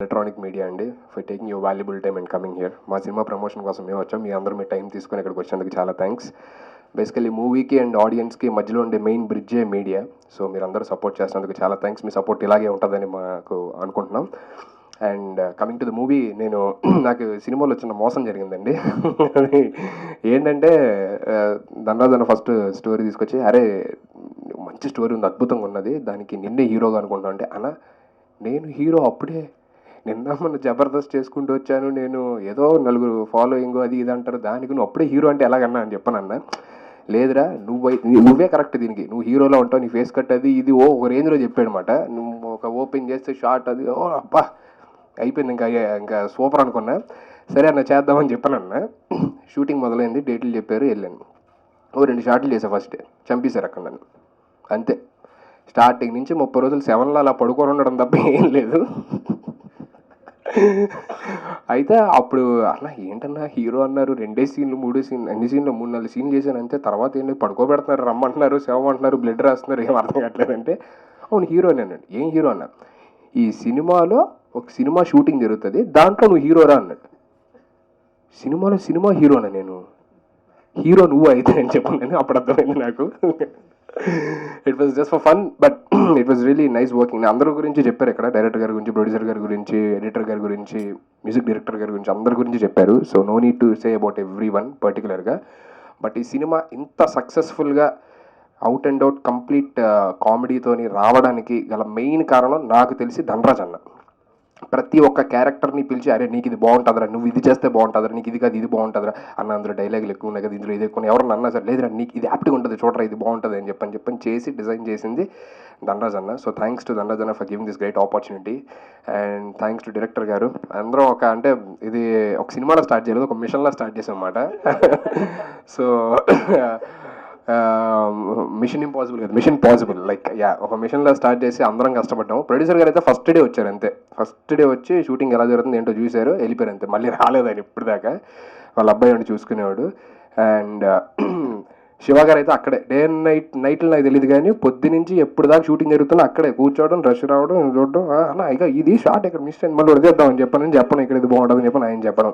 Electronic media అండి for taking your valuable time and coming here. మా cinema promotion కోసం మేము వచ్చాం. మీ అందరూ మీ టైం తీసుకొని ఇక్కడికి వచ్చినందుకు చాలా థ్యాంక్స్. బేసికలీ మూవీకి అండ్ ఆడియన్స్కి మధ్యలో ఉండే మెయిన్ బ్రిడ్జే మీడియా. సో మీరందరూ సపోర్ట్ చేసినందుకు చాలా థ్యాంక్స్. మీ సపోర్ట్ ఇలాగే ఉంటుందని మాకు అనుకుంటున్నాం. And coming to the movie, నేను నాకు సినిమాలో వచ్చిన మోసం జరిగిందండి. ఏంటంటే ధనరాజన్న ఫస్ట్ స్టోరీ తీసుకొచ్చి, అరే మంచి స్టోరీ ఉంది, అద్భుతంగా ఉన్నది, దానికి నిన్నే హీరోగా అనుకుంటా అంటే, అన్న నేను హీరో అప్పుడే నిన్న మొన్న జబర్దస్త్ చేసుకుంటూ వచ్చాను, నేను ఏదో నలుగురు ఫాలోయింగ్ అది ఇది అంటారు, దానికి నువ్వు అప్పుడే హీరో అంటే ఎలాగన్నా అని చెప్పానన్న. లేదురా నువ్వే కరెక్ట్, దీనికి నువ్వు హీరోలో ఉంటావు, నీ ఫేస్ కట్ అది ఇది ఒక రేంజ్లో చెప్పాడనమాట. నువ్వు ఒక ఓపెన్ చేస్తే షార్ట్ అది అబ్బా అయిపోయింది, ఇంకా సూపర్ అనుకున్నా. సరే అన్న చేద్దామని చెప్పానన్న. షూటింగ్ మొదలైంది, డేట్లు చెప్పారు, వెళ్ళాను. 2 షాట్లు చేసా, ఫస్ట్ డే చంపేశారు అక్కడ నన్ను. అంతే, స్టార్టింగ్ నుంచి 30 రోజులు 7లో అలా పడుకొని ఉండడం తప్ప ఏం లేదు. అయితే అప్పుడు అన్న ఏంటన్నా హీరో అన్నారు, 2 సీన్లు 3 సీన్లు, అన్ని సీన్లు 3-4 సీన్లు చేశాను అంతే, తర్వాత ఏంటి పడుకోబెడుతున్నారు, రమ్మంటున్నారు, సేవమంటున్నారు, బ్లడ్ రాస్తున్నారు, ఏం అర్థం కావట్లేదంటే, అవును హీరోనే అన్నాడు. ఏం హీరో అన్న, ఈ సినిమాలో ఒక సినిమా షూటింగ్ జరుగుతుంది, దాంట్లో నువ్వు హీరోరా అన్నాడు. సినిమాలో సినిమా హీరోనా నేను, హీరో నువ్వు అయితే అని చెప్పాను. అప్పుడు అర్థమైంది నాకు. It was just for fun, but it was really nice working. అందరి గురించి చెప్పారు ఇక్కడ, డైరెక్టర్ గారి గురించి, ప్రొడ్యూసర్ గారి గురించి, ఎడిటర్ గారి గురించి, మ్యూజిక్ డైరెక్టర్ గారి గురించి, అందరి గురించి చెప్పారు. So no need to say about every one పర్టికులర్గా. బట్ ఈ సినిమా ఇంత సక్సెస్ఫుల్గా అవుట్ అండ్ అవుట్ కంప్లీట్ కామెడీతోని రావడానికి గల మెయిన్ కారణం నాకు తెలిసి ధనరాజ్ అన్న. ప్రతి ఒక్క క్యారెక్టర్ని పిలిచి, అరే నీకు ఇది బాగుంటుందిరా, నువ్వు ఇది చేస్తే బాగుంటుందిరా, నీకు ఇది కాదు ఇది బాగుంటుందిరా అన్న, అందులో డైలాగులు ఎక్కువ ఉన్నాయి కదా, ఇందులో ఇది ఎక్కువ, ఎవరన్నా అన్నా సరే లేదురా నీకు ఇది యాప్ట్గా ఉంటుంది చూడరా, ఇది బాగుంటుంది అని చెప్పని చేసి డిజైన్ చేసింది ధనరాజ్ అన్న. సో థ్యాంక్స్ టు ధనరాజ్ అన్న for giving this great opportunity. And thanks to director గారు. అందరం అంటే ఇది ఒక సినిమాలో స్టార్ట్ చేయలేదు, ఒక మిషన్లో స్టార్ట్ చేసాం అన్నమాట. సో మిషన్ ఇంపాసిబుల్ కదా, మిషన్ పాసిబుల్, లైక్ ఒక మిషన్లో స్టార్ట్ చేసి అందరం కష్టపడ్డాము. ప్రొడ్యూసర్ గారు అయితే ఫస్ట్ డే వచ్చారు అంతే, ఫస్ట్ డే వచ్చి షూటింగ్ ఎలా జరుగుతుంది ఏంటో చూశారు, వెళ్ళిపోయారు అంతే, మళ్ళీ రాలేదు ఆయన ఇప్పుడు దాకా. వాళ్ళ అబ్బాయి అంటే చూసుకునేవాడు. అండ్ శివ గారు అయితే అక్కడే డే అండ్ నైట్లో నాకు తెలియదు కానీ పొద్దు నుంచి ఎప్పుడు దాకా షూటింగ్ జరుగుతున్నా అక్కడే కూర్చోవడం, రష్ రావడం, చూడడం, అన్న ఇక ఇది షార్ట్ ఇక్కడ మిస్ అయింది, మళ్ళీ వదిలేద్దామని చెప్పను ఇక్కడ ఇది బాగుంటుందని చెప్పని ఆయన చెప్పడం.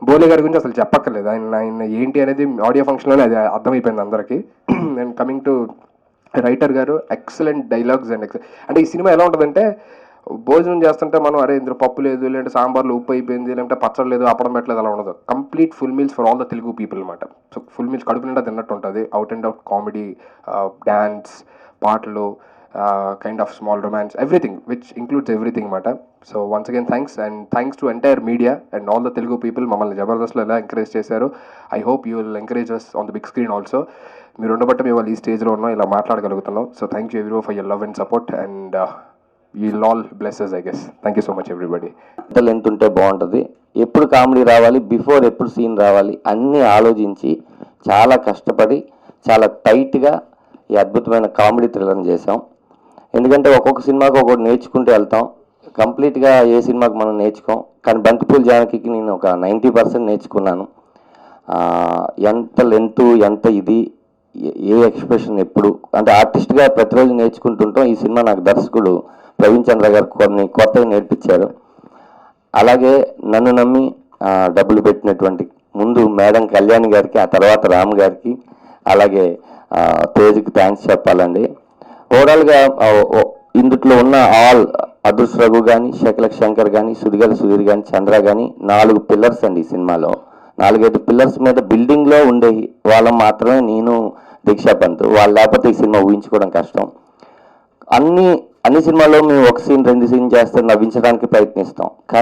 బోలే గారి గురించి అసలు చెప్పక్కర్లేదు, ఆయన ఏంటి అనేది ఆడియో ఫంక్షన్లోనే అది అర్థమైపోయింది అందరికీ. అండ్ కమింగ్ టు రైటర్ గారు, ఎక్సలెంట్ డైలాగ్స్ అండ్ అంటే ఈ సినిమా ఎలా ఉంటుందంటే, భోజనం చేస్తుంటే మనం అరే ఇందులో పప్పు లేదు, లేదంటే సాంబార్లో ఉప్పు అయిపోయింది, లేదంటే పచ్చడి లేదు, అప్పడం పెట్టలేదు, అలా ఉండదు. Complete full meals for all the Telugu people అనమాట. సో ఫుల్ మీల్స్ కడుపు నిండా తిన్నట్టు ఉంటుంది. Out and out comedy, dance, పాటలు, kind of small romance, everything which includes everything అనమాట. So once again thanks, and thanks to entire media and all the Telugu people. మమ్మల్ని జబర్దస్త్లో ఎలా ఎంకరేజ్ చేశారు, I hope you will encourage us on the big screen also. మీరు ఉండబట్టి మేము వాళ్ళు ఈ స్టేజ్లో ఉన్నాం, ఇలా మాట్లాడగలుగుతున్నాం. So thank you everyone for your love and support, and you'll all bless us, I guess. Thank you so much everybody. Length ఉంటే బాగుంటుంది, ఎప్పుడు కామెడీ రావాలి, బిఫోర్ ఎప్పుడు సీన్ రావాలి అన్నీ ఆలోచించి చాలా కష్టపడి చాలా టైట్గా ఈ అద్భుతమైన కామెడీ థ్రిల్లర్ని చేసాం. ఎందుకంటే ఒక్కొక్క సినిమాకి ఒక్కొక్కటి నేర్చుకుంటూ వెళ్తాం, కంప్లీట్గా ఏ సినిమాకి మనం నేర్చుకోం. కానీ బంతిపూల్ జానకికి నేను ఒక 90% నేర్చుకున్నాను. ఎంత లెంత్, ఎంత ఇది, ఏ ఎక్స్ప్రెషన్ ఎప్పుడు, అంటే ఆర్టిస్ట్గా ప్రతిరోజు నేర్చుకుంటుంటాం. ఈ సినిమా నాకు దర్శకుడు ప్రవీణ్ చంద్ర గారు కొన్ని కొత్తగా నేర్పించారు. అలాగే నన్ను నమ్మి డబ్బులు పెట్టినటువంటి ముందు మేడం కళ్యాణి గారికి, ఆ తర్వాత రామ్ గారికి, అలాగే తేజ్కి థ్యాంక్స్ చెప్పాలండి. ఓవరాల్గా ఇందులో ఉన్న ఆల్ అదృష్ రఘు కానీ, శకలక్ శంకర్ కానీ, సుడిగాలి సుధీర్ కానీ, చంద్ర కానీ 4 పిల్లర్స్ అండి ఈ సినిమాలో. 4-5 పిల్లర్స్ మీద బిల్డింగ్లో ఉండే వాళ్ళం మాత్రమే నేను, దీక్షా పంత్. వాళ్ళు లేకపోతే ఈ సినిమా ఊహించుకోవడం కష్టం. అన్ని సినిమాల్లో మేము 1 సీన్ 2 సీన్ చేస్తే నవ్వించడానికి ప్రయత్నిస్తాం, కానీ